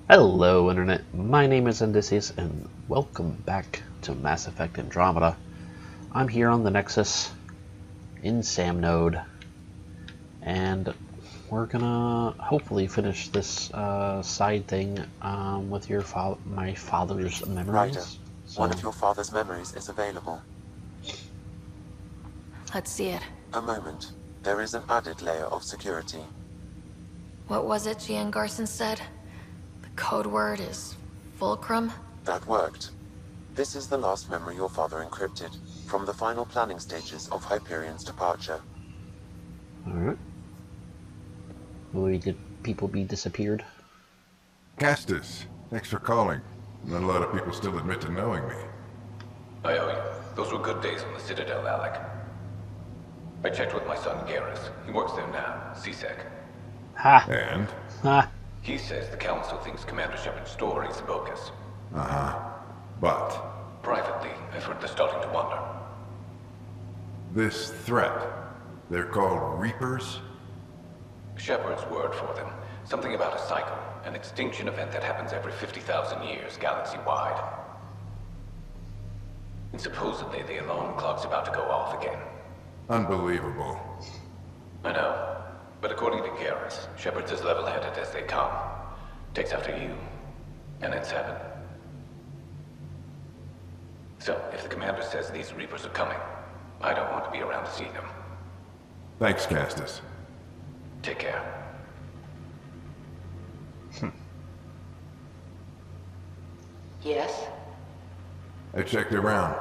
Hello Internet, my name is Andisius and welcome back to Mass Effect Andromeda. I'm here on the Nexus in Sam Node and we're gonna hopefully finish this side thing with my father's memories. Ryder, one of your father's memories is available. Let's see it. A moment. There is an added layer of security. What was it Gian Garson said? The code word is Fulcrum? That worked. This is the last memory your father encrypted, from the final planning stages of Hyperion's departure. Alright. Will people be disappeared? Castus, thanks for calling. Not a lot of people still admit to knowing me. I owe you. Those were good days on the Citadel, Alec. I checked with my son Garrus. He works there now, CSEC. Ha! And? Ha! He says the Council thinks Commander Shepard's story is bogus. But? Privately, I've heard they're starting to wonder. This threat, they're called Reapers? Shepard's word for them. Something about a cycle. An extinction event that happens every 50,000 years, galaxy-wide. And supposedly the alarm clock's about to go off again. Unbelievable. I know. But according to Garrus, Shepard's as level-headed as they come. Takes after you. And it's heaven. So, if the commander says these Reapers are coming, I don't want to be around to see them. Thanks, Castus. Take care. Yes? I checked around.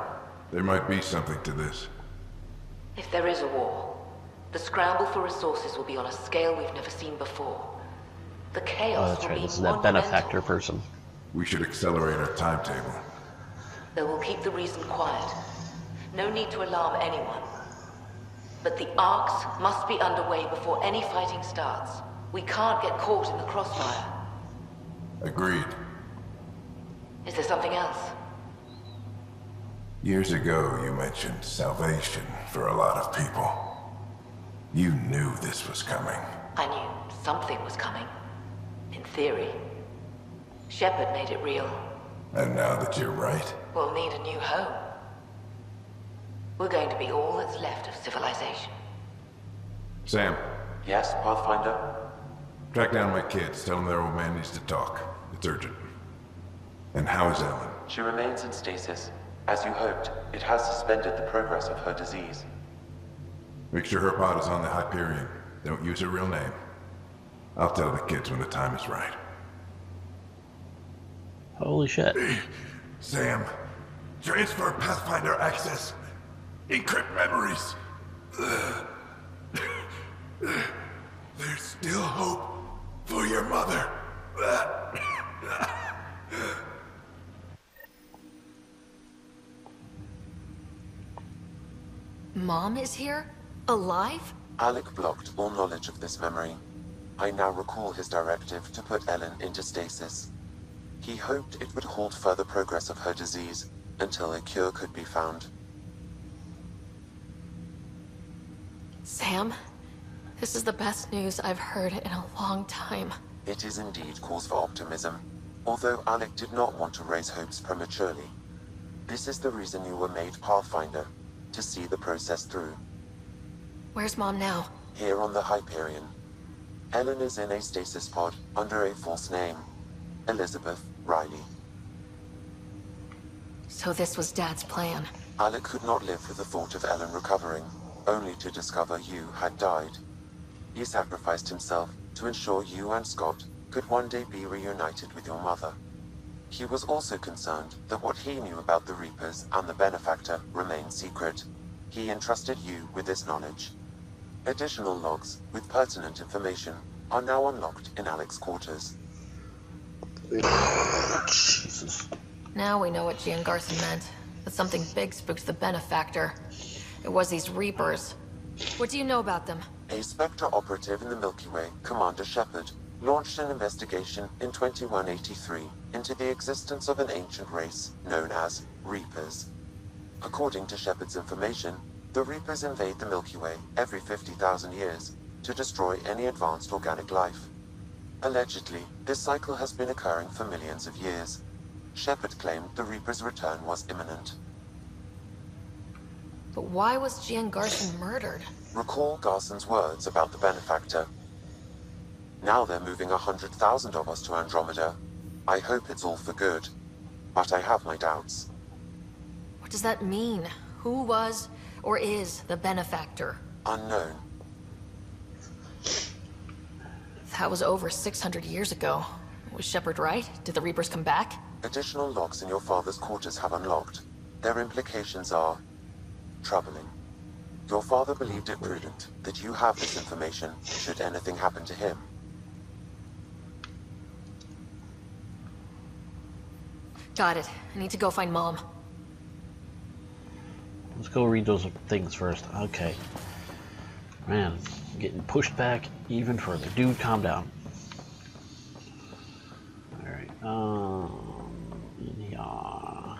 There might be something to this. If there is a war, the scramble for resources will be on a scale we've never seen before. The chaos That's will right, be this is that monumental. benefactor person. We should accelerate our timetable. Though we'll keep the reason quiet. No need to alarm anyone. But the arcs must be underway before any fighting starts. We can't get caught in the crossfire. Agreed. Is there something else? Years ago, you mentioned salvation for a lot of people. You knew this was coming. I knew something was coming. In theory. Shepard made it real. And now that you're right, We'll need a new home. We're going to be all that's left of civilization. Sam, Yes, Pathfinder? track down my kids. Tell them their old man needs to talk. It's urgent. And how is Ellen? She remains in stasis. As you hoped, it has suspended the progress of her disease. Make sure her pod is on the Hyperion. Don't use her real name. I'll tell the kids when the time is right. Holy shit. Sam, transfer Pathfinder access. Encrypt memories. There's still hope for your mother. Mom is here? Alive? Alec blocked all knowledge of this memory. I now recall his directive to put Ellen into stasis. He hoped it would halt further progress of her disease until a cure could be found. Sam, this is the best news I've heard in a long time. It is indeed cause for optimism, although Alec did not want to raise hopes prematurely. This is the reason you were made Pathfinder, to see the process through. Where's Mom now? Here on the Hyperion, Ellen is in a stasis pod under a false name, Elizabeth Riley. So this was Dad's plan. Alec could not live with the thought of Ellen recovering, only to discover you had died. He sacrificed himself to ensure you and Scott could one day be reunited with your mother. He was also concerned that what he knew about the Reapers and the Benefactor remained secret. He entrusted you with this knowledge. Additional logs with pertinent information are now unlocked in Alec's quarters. Jesus. Now we know what Gian Garson meant. That something big spooked the Benefactor. It was these Reapers. What do you know about them? A Spectre operative in the Milky Way, Commander Shepard, launched an investigation in 2183 into the existence of an ancient race known as Reapers. According to Shepard's information, the Reapers invade the Milky Way every 50,000 years to destroy any advanced organic life. Allegedly, this cycle has been occurring for millions of years. Shepard claimed the Reaper's return was imminent. But why was Gian Garson murdered? Recall Garson's words about the benefactor. Now they're moving 100,000 of us to Andromeda. I hope it's all for good, but I have my doubts. What does that mean? Who was, or is, the benefactor? Unknown. That was over 600 years ago. Was Shepard right? Did the Reapers come back? Additional logs in your father's quarters have unlocked. Their implications are troubling. Your father believed it prudent that you have this information should anything happen to him. Got it. I need to go find Mom. Let's go read those things first. Okay. Man, getting pushed back even further. Dude, calm down. Alright, yeah.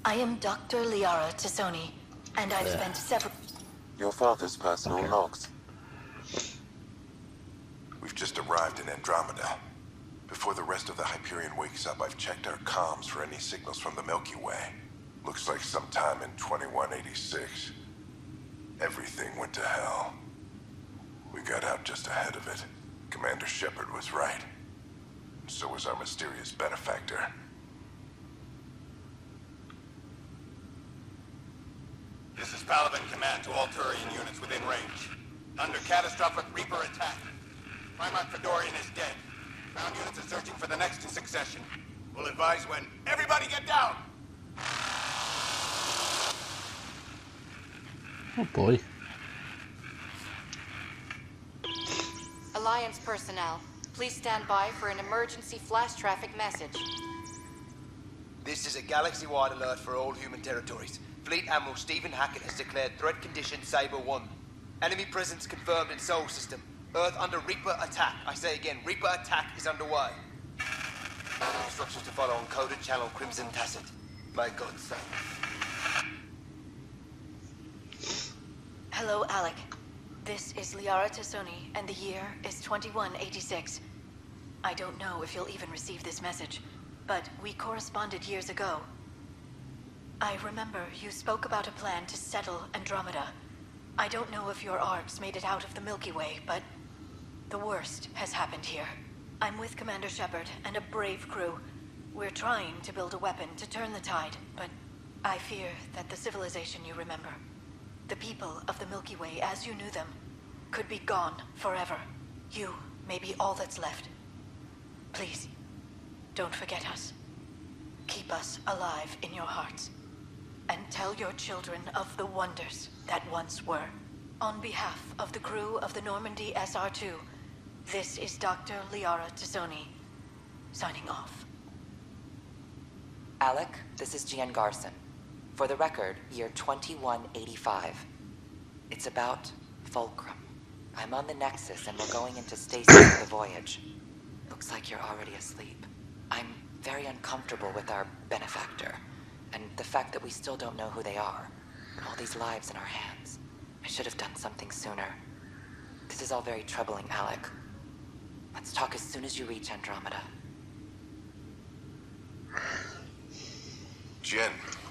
I am Dr. Liara Tassoni, and I've spent several... Your father's personal logs. We've just arrived in Andromeda. Before the rest of the Hyperion wakes up, I've checked our comms for any signals from the Milky Way. Looks like sometime in 2186. Everything went to hell. We got out just ahead of it. Commander Shepard was right. And so was our mysterious benefactor. This is Paladin Command to all Turian units within range. Under catastrophic Reaper attack. Primarch Fedorian is dead. Ground units are searching for the next in succession. We'll advise when. Everybody get down! Oh boy. Alliance personnel, please stand by for an emergency flash traffic message. This is a galaxy-wide alert for all human territories. Fleet Admiral Stephen Hackett has declared threat condition Saber 1. Enemy presence confirmed in Sol System. Earth under Reaper attack. I say again, Reaper attack is underway. Instructions to follow on coded channel Crimson Tacit. May God save. Hello, Alec. This is Liara Tassoni, and the year is 2186. I don't know if you'll even receive this message, but we corresponded years ago. I remember you spoke about a plan to settle Andromeda. I don't know if your arcs made it out of the Milky Way, but the worst has happened here. I'm with Commander Shepard and a brave crew. We're trying to build a weapon to turn the tide, but I fear that the civilization you remember, the people of the Milky Way as you knew them, could be gone forever. You may be all that's left. Please, don't forget us. Keep us alive in your hearts. And tell your children of the wonders that once were. On behalf of the crew of the Normandy SR-2, this is Dr. Liara Tassoni, signing off. Alec, this is Gian Garson. For the record, year 2185. It's about Fulcrum. I'm on the Nexus and we're going into stasis for the voyage. Looks like you're already asleep. I'm very uncomfortable with our benefactor, and the fact that we still don't know who they are. All these lives in our hands. I should have done something sooner. This is all very troubling, Alec. Let's talk as soon as you reach Andromeda. Jen,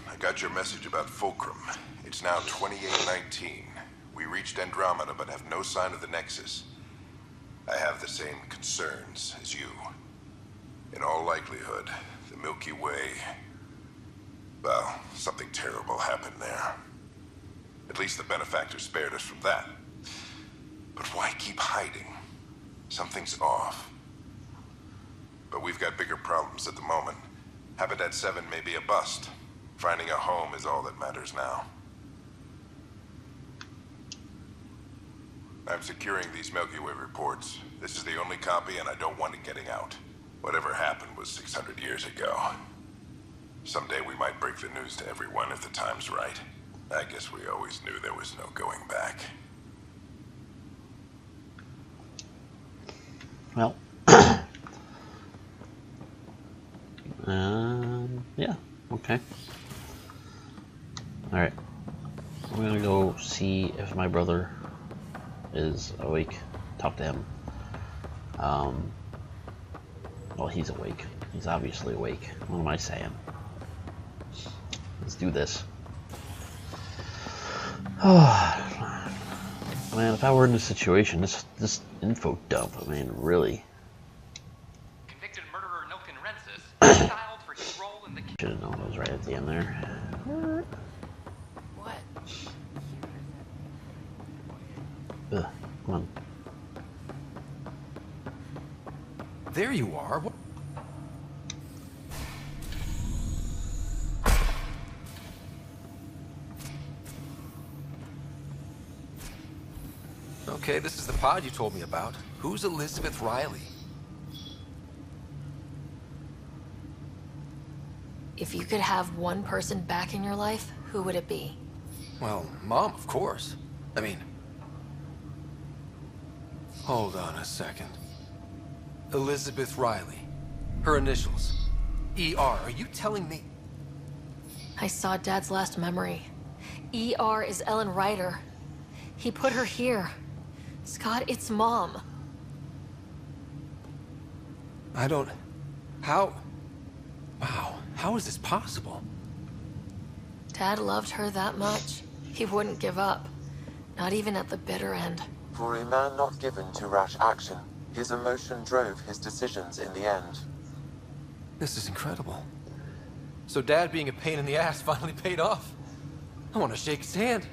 I got your message about Fulcrum. It's now 2819. We reached Andromeda but have no sign of the Nexus. I have the same concerns as you. In all likelihood, the Milky Way... well, something terrible happened there. At least the benefactor spared us from that. But why keep hiding? Something's off. But we've got bigger problems at the moment. Habitat 7 may be a bust. Finding a home is all that matters now. I'm securing these Milky Way reports. This is the only copy and I don't want it getting out. Whatever happened was 600 years ago. Someday we might break the news to everyone if the time's right. I guess we always knew there was no going back. Well, yeah, okay. Alright, I'm gonna go see if my brother is awake. Talk to him. Well, he's awake. He's obviously awake. What am I saying? Let's do this. Oh, man, if I were in this situation, this info dump, I mean, really. Convicted murderer Nilkin Rensis, styled for his role in the... Should have known it was right at the end there. What? Ugh, come on. There you are. What? Okay, this is the pod you told me about. Who's Elizabeth Riley? If you could have one person back in your life, who would it be? Well, Mom, of course. I mean... Hold on a second. Elizabeth Riley. Her initials. ER. Are you telling me... I saw Dad's last memory. ER is Ellen Ryder. He put her here. Scott, it's Mom. I don't... How... Wow, how is this possible? Dad loved her that much. He wouldn't give up. Not even at the bitter end. For a man not given to rash action, his emotion drove his decisions in the end. This is incredible. So Dad being a pain in the ass finally paid off. I want to shake his hand.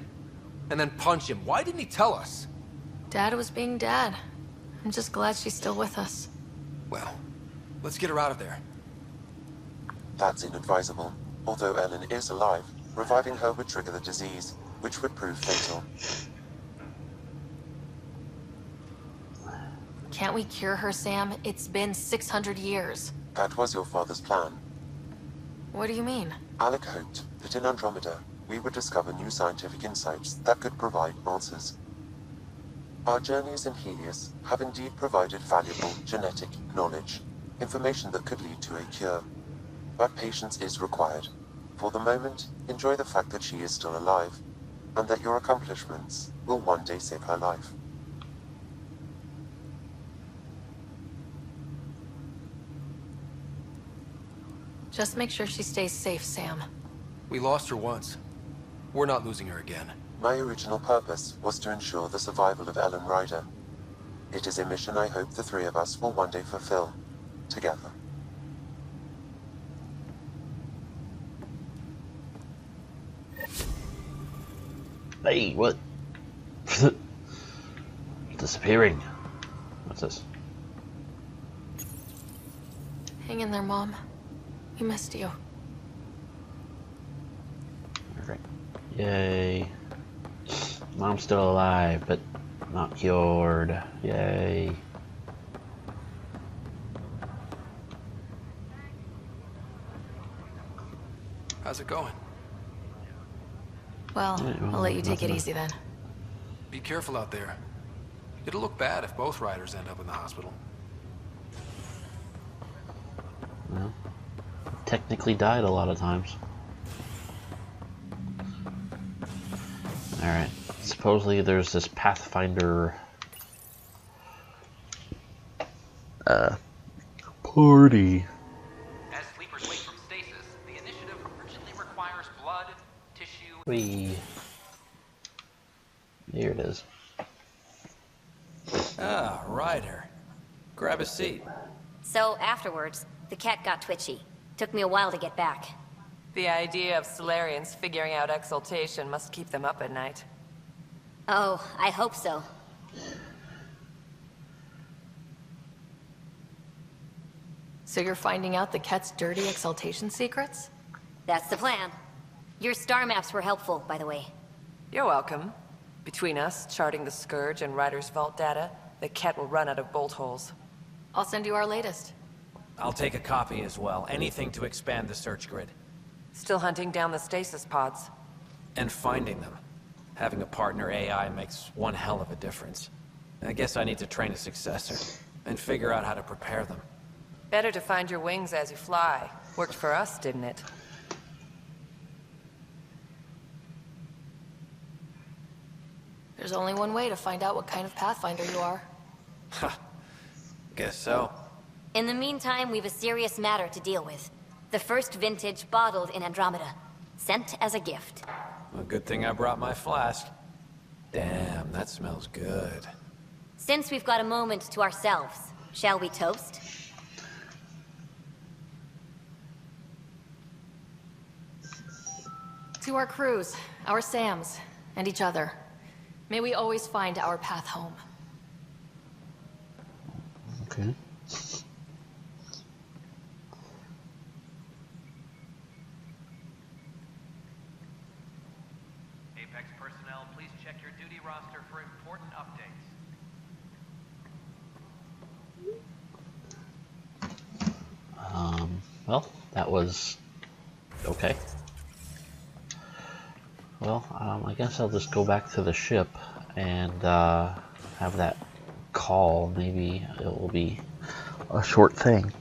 And then punch him. Why didn't he tell us? Dad was being Dad. I'm just glad she's still with us. Well, let's get her out of there. That's inadvisable. Although Ellen is alive, reviving her would trigger the disease, which would prove fatal. Can't we cure her, Sam? It's been 600 years. That was your father's plan. What do you mean? Alec hoped that in Andromeda, we would discover new scientific insights that could provide answers. Our journeys in Helios have indeed provided valuable genetic knowledge, information that could lead to a cure. But patience is required. For the moment, enjoy the fact that she is still alive, and that your accomplishments will one day save her life. Just make sure she stays safe, Sam. We lost her once. We're not losing her again. My original purpose was to ensure the survival of Ellen Ryder. It is a mission I hope the three of us will one day fulfill, together. Hey, what? Disappearing. What's this? Hang in there, Mom. We missed you. Alright. Yay. Mom's still alive, but not cured. Yay. How's it going? Well, I'll let you take it easy then. Be careful out there. It'll look bad if both riders end up in the hospital. Well, technically died a lot of times. Alright. Supposedly there's this Pathfinder party. As sleepers wake from stasis, the initiative urgently requires blood, tissue... Whee. Here it is. Ah, Ryder. Grab a seat. So afterwards, the cat got twitchy. Took me a while to get back. The idea of Solarians figuring out exaltation must keep them up at night. Oh, I hope so. So you're finding out the cat's dirty exaltation secrets? That's the plan. Your star maps were helpful, by the way. You're welcome. Between us, charting the Scourge and Ryder's vault data, the cat will run out of bolt holes. I'll send you our latest. I'll take a copy as well. Anything to expand the search grid. Still hunting down the stasis pods. And finding them. Having a partner AI makes one hell of a difference. I guess I need to train a successor, and figure out how to prepare them. Better to find your wings as you fly. Worked for us, didn't it? There's There's only one way to find out what kind of Pathfinder you are. Ha. Guess so. In the meantime, we've a serious matter to deal with. The first vintage bottled in Andromeda. Sent as a gift. A good thing I brought my flask. Damn, that smells good. Since we've got a moment to ourselves, shall we toast? To our crews, our Sams, and each other. May we always find our path home. Okay. Apex personnel, please check your duty roster for important updates. Well, that was okay. Well, I guess I'll just go back to the ship and have that call. Maybe it will be a short thing,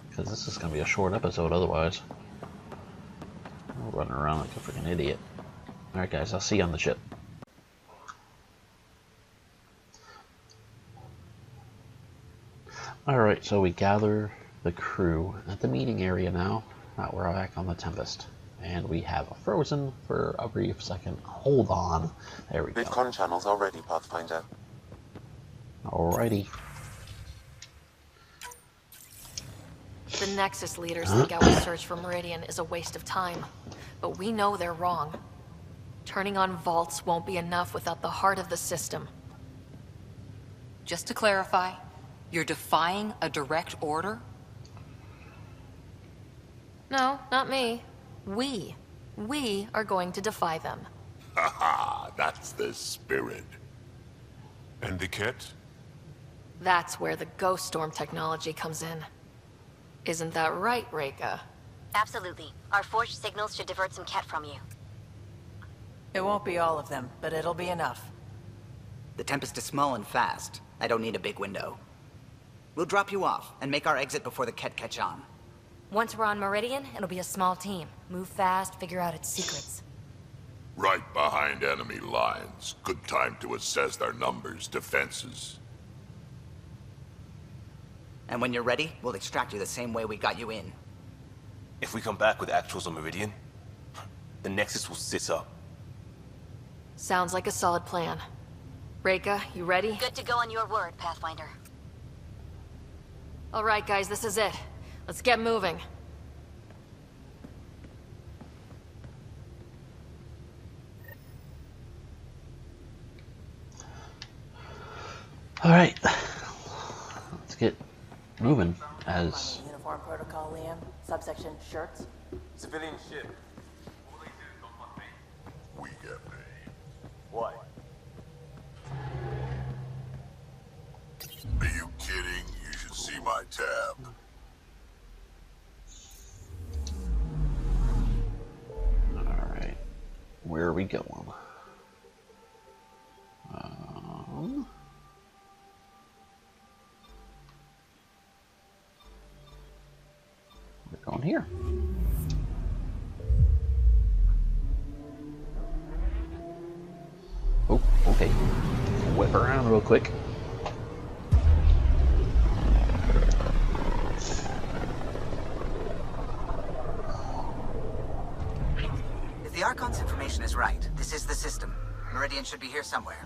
because this is going to be a short episode otherwise. I'm running around like a freaking idiot. Alright guys, I'll see you on the ship. Alright, so we gather the crew at the meeting area now. We're back on the Tempest. And we have frozen for a brief second. Hold on. There we go. Bitcon channels are ready, Pathfinder. Alrighty. The Nexus leaders think our search for Meridian is a waste of time. But we know they're wrong. Turning on vaults won't be enough without the heart of the system. Just to clarify, you're defying a direct order? No, not me. We are going to defy them. Haha, that's the spirit. And the kit? That's where the Ghost Storm technology comes in. Isn't that right, Reika? Absolutely. Our forged signals should divert some Ket from you. It won't be all of them, but it'll be enough. The Tempest is small and fast. I don't need a big window. We'll drop you off and make our exit before the Ket catch on. Once we're on Meridian, it'll be a small team. Move fast, figure out its secrets. Right behind enemy lines. Good time to assess their numbers, defenses. And when you're ready, we'll extract you the same way we got you in. If we come back with actuals on Meridian, the Nexus will sit up. Sounds like a solid plan. Reika, you ready? Good to go on your word, Pathfinder. Alright guys, this is it. Let's get moving. Alright. Let's get moving as... Uniform protocol, Liam. Subsection, shirts. Civilian ship. We get paid. What? Are you kidding? You should see my tab. Alright. Where are we going? We're going here. Oh, okay. Whip around real quick. If the Archon's information is right, this is the system. Meridian should be here somewhere.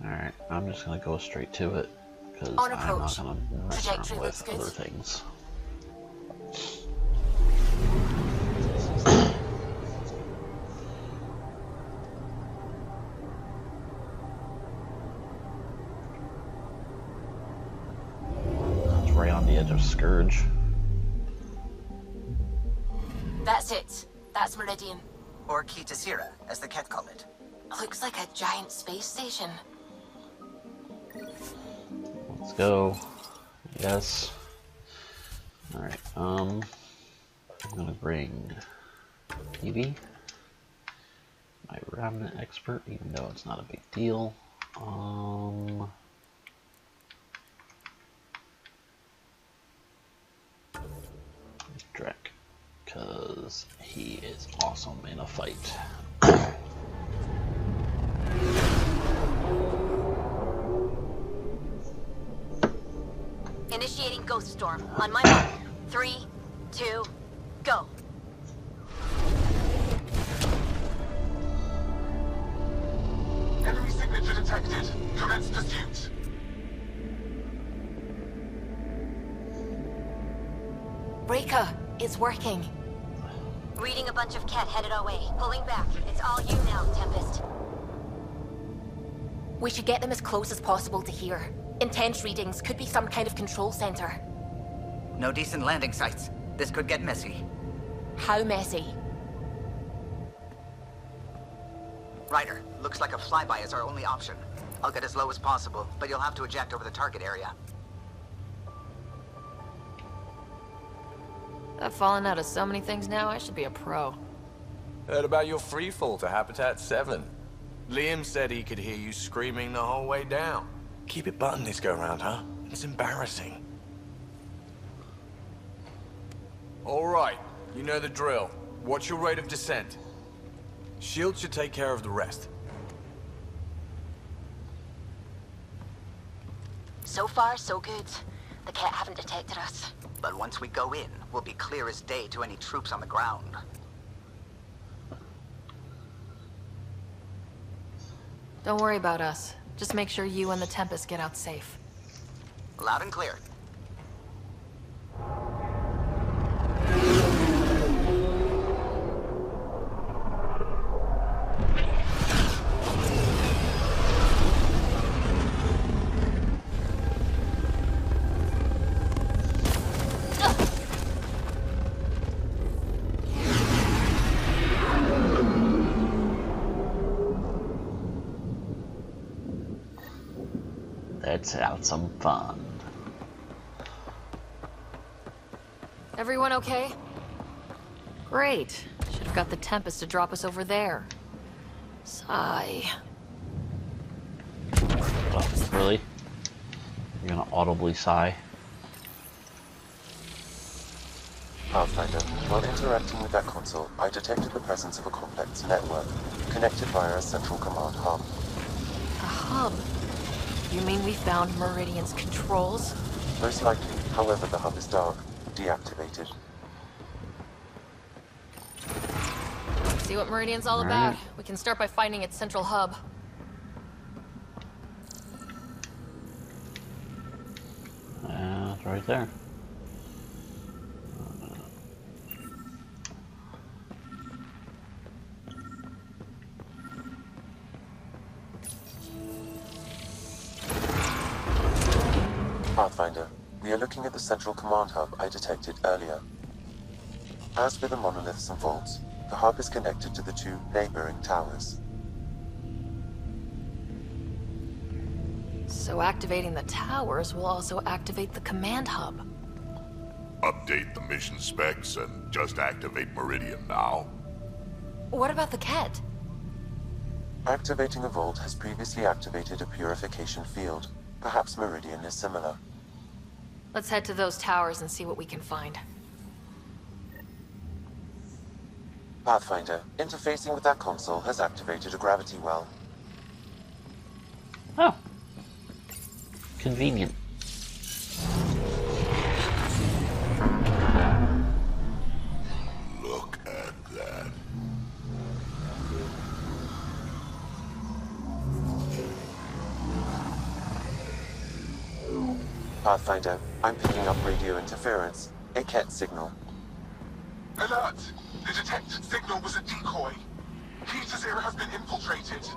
Alright, I'm just gonna go straight to it, because I'm On not approach. gonna mess Trajectory around with looks good. other things. It's right on the edge of Scourge. That's it. That's Meridian. Or Kitasira, as the Ket call it. Looks like a giant space station. Let's go. Yes. Alright, I'm gonna bring Evie, my Remnant expert, even though it's not a big deal. Drek, because because he is awesome in a fight. Initiating Ghost Storm. On my mark. 3, 2, go. Enemy signature detected. Commence pursuit. Breaker, it's working. Reading a bunch of Ket headed our way. Pulling back. It's all you now, Tempest. We should get them as close as possible to here. Intense readings could be some kind of control center. No decent landing sites. This could get messy. How messy? Ryder, looks like a flyby is our only option. I'll get as low as possible, but you'll have to eject over the target area. I've fallen out of so many things now, I should be a pro. Heard about your freefall to Habitat 7. Liam said he could hear you screaming the whole way down. Keep it buttoned this go-round, huh? It's embarrassing. All right, you know the drill. What's your rate of descent? Shield should take care of the rest. So far, so good. The Ket haven't detected us. But once we go in, we'll be clear as day to any troops on the ground. Don't worry about us. Just make sure you and the Tempest get out safe. Loud and clear. Let's have some fun. Everyone okay? Great. Should have got the Tempest to drop us over there. Sigh. Oh, really? You're gonna audibly sigh? Pathfinder, while interacting with that console, I detected the presence of a complex network, connected via a central command hub. A hub? You mean we found Meridian's controls? Most likely, however, the hub is dark, deactivated. See what Meridian's all about? We can start by finding its central hub. It's right there. Pathfinder, we are looking at the central command hub I detected earlier. As with the monoliths and vaults, the hub is connected to the two neighboring towers. So activating the towers will also activate the command hub. Update the mission specs and just activate Meridian now. What about the Ket? Activating a vault has previously activated a purification field. Perhaps Meridian is similar. Let's head to those towers and see what we can find. Pathfinder, interfacing with that console has activated a gravity well. Oh. Convenient. Look at that. Pathfinder, I'm picking up radio interference, a Ket signal. Alert! The detected signal was a decoy. Key to Zero has been infiltrated.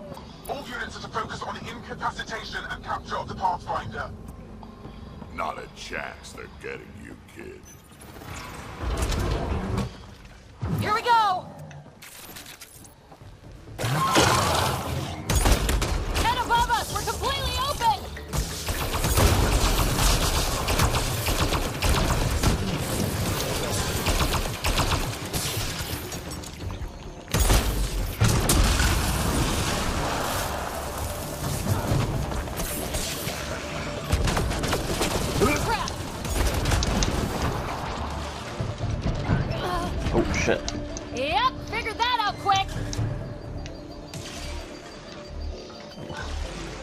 All units are to focus on incapacitation and capture of the Pathfinder. Not a chance they're getting you, kid. Here we go! Head above us! We're completely open!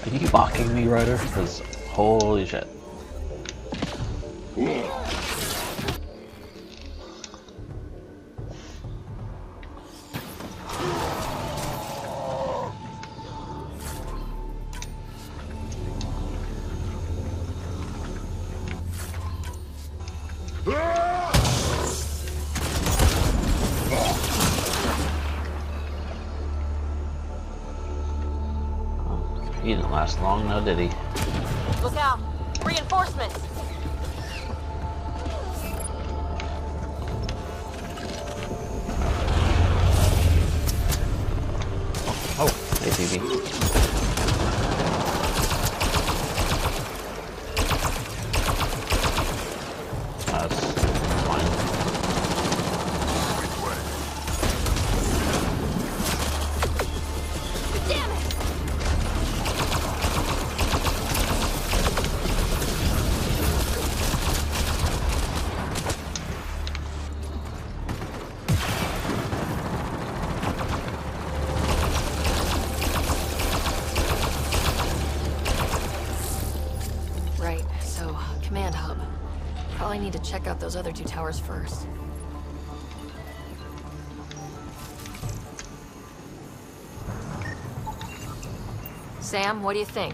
Are you mocking me, Ryder? Because holy shit. He didn't last long, now did he? Look out! Reinforcements! Oh, hey, Phoebe. That's fine. Damn it! Right, so command hub. Probably need to check out those other two towers first. Sam, what do you think?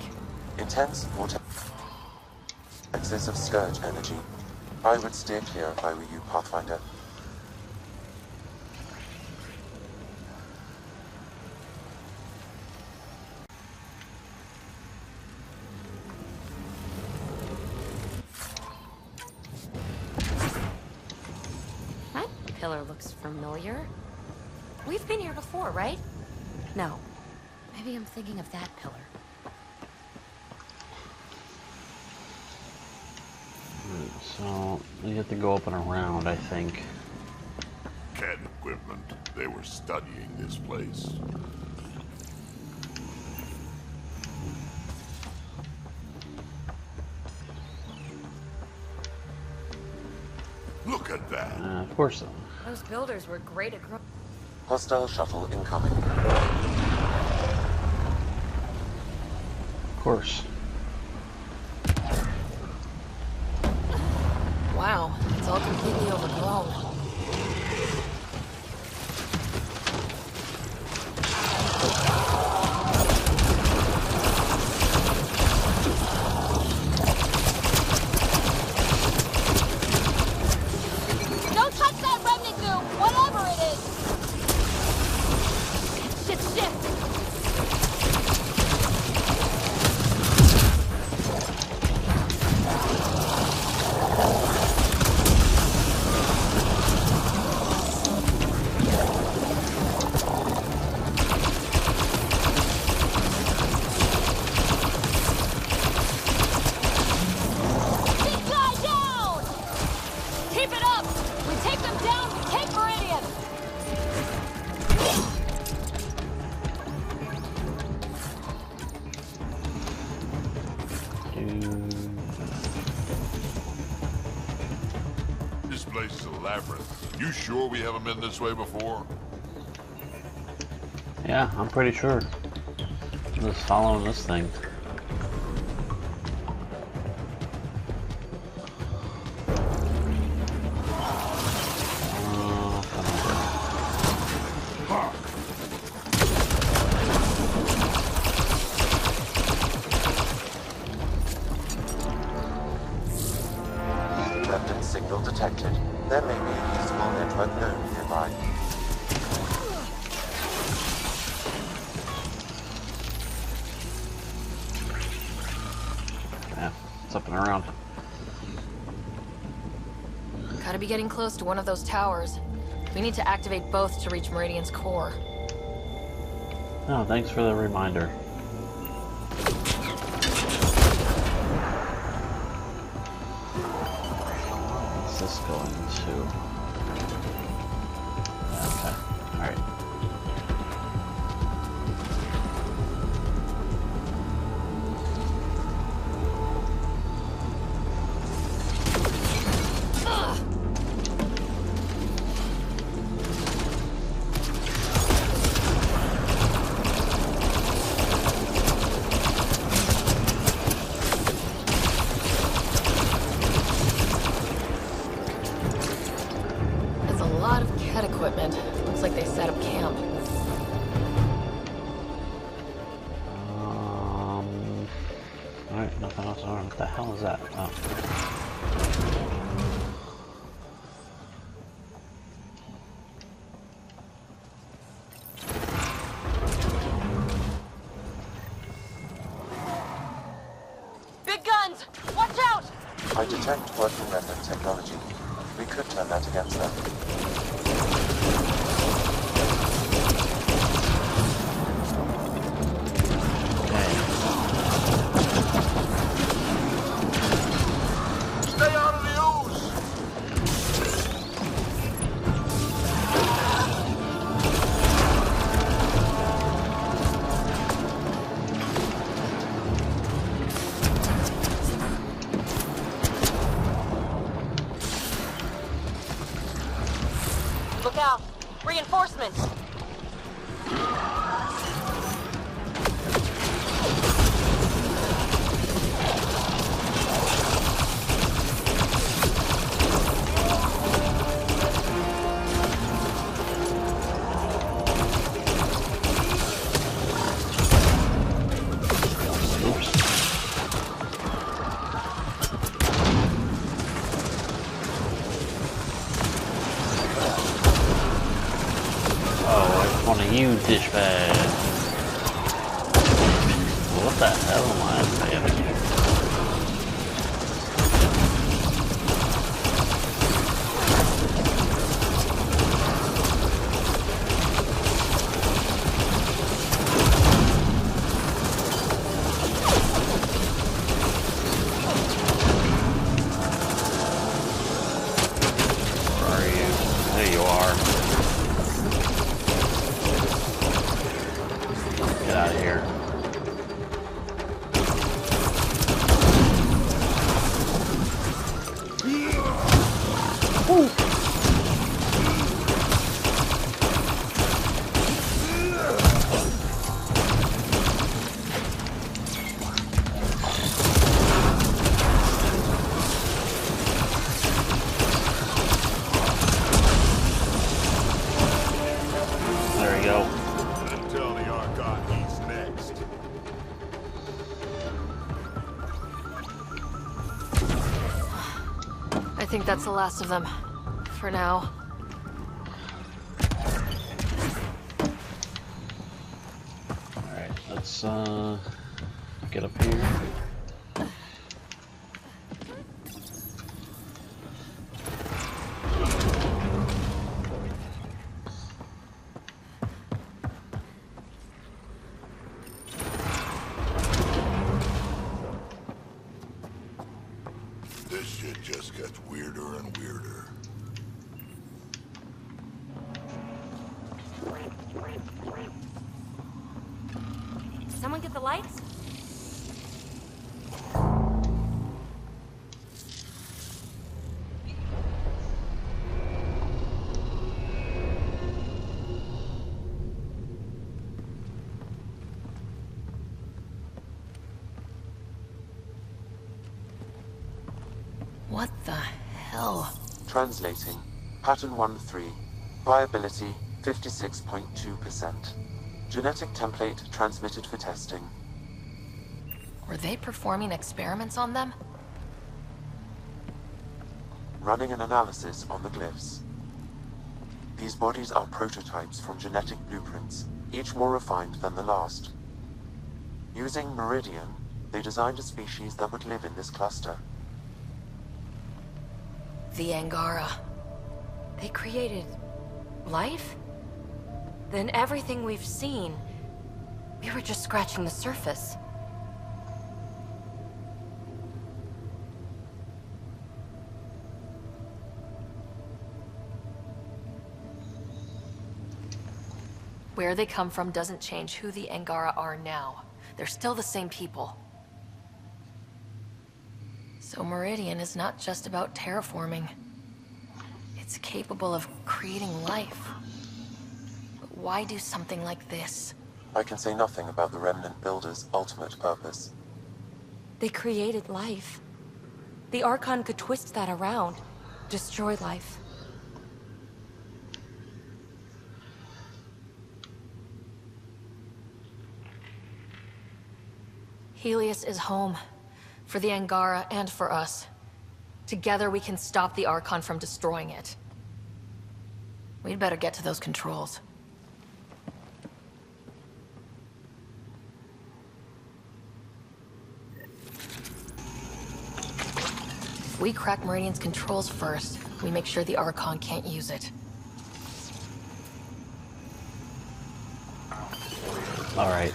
Intense vortexes of scourge energy. I would steer clear if I were you, Pathfinder. That pillar looks familiar. We've been here before, right? No. Maybe I'm thinking of that pillar. So, you have to go up and around, I think. CAD equipment. They were studying this place. Look at that. Of course so. Those builders were great at growing. Hostile shuttle incoming. Of course. Wow, it's all completely overgrown. Don't touch that remnant goo, whatever it is! Shit, shit! Big guy down! Keep it up! We take them down, we take Meridian! This place is a labyrinth. You sure we haven't been this way before? Yeah, I'm pretty sure. I'm just following this thing. Remnant signal detected. There may be a useful network node nearby. Yeah, it's up and around. Gotta be getting close to one of those towers. We need to activate both to reach Meridian's core. Oh, thanks for the reminder. What's this going to? Okay, alright. outside of camp. Alright, nothing else. Alright, what the hell is that? Oh. Big guns! Watch out! I detect working remnant technology. We could turn that against them. Stay out of the ooze! Look out! Reinforcements! One of you dishbag. What the hell am I saying here? Where are you? There you are. Get out of here. Woo. There we go. Tell the Archon he's next. I think that's the last of them. For now. Alright, let's get up here. This shit just gets weirder and weirder. Someone get the lights? What the hell? Translating. Pattern 1-3. Viability 56.2%. Genetic template transmitted for testing. Were they performing experiments on them? Running an analysis on the glyphs. These bodies are prototypes from genetic blueprints, each more refined than the last. Using Meridian, they designed a species that would live in this cluster. The Angara. They created life? Then everything we've seen, we were just scratching the surface. Where they come from doesn't change who the Angara are now. They're still the same people. So Meridian is not just about terraforming. It's capable of creating life. But why do something like this? I can say nothing about the Remnant Builder's ultimate purpose. They created life. The Archon could twist that around, destroy life. Helios is home. For the Angara and for us. Together we can stop the Archon from destroying it. We'd better get to those controls. If we crack Meridian's controls first, we make sure the Archon can't use it. Alright.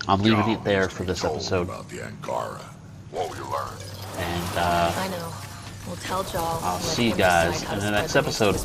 I'm leaving it there for this episode. About the Angara. What we learned. And I know. We'll tell Jaw. I'll see you guys in the next episode.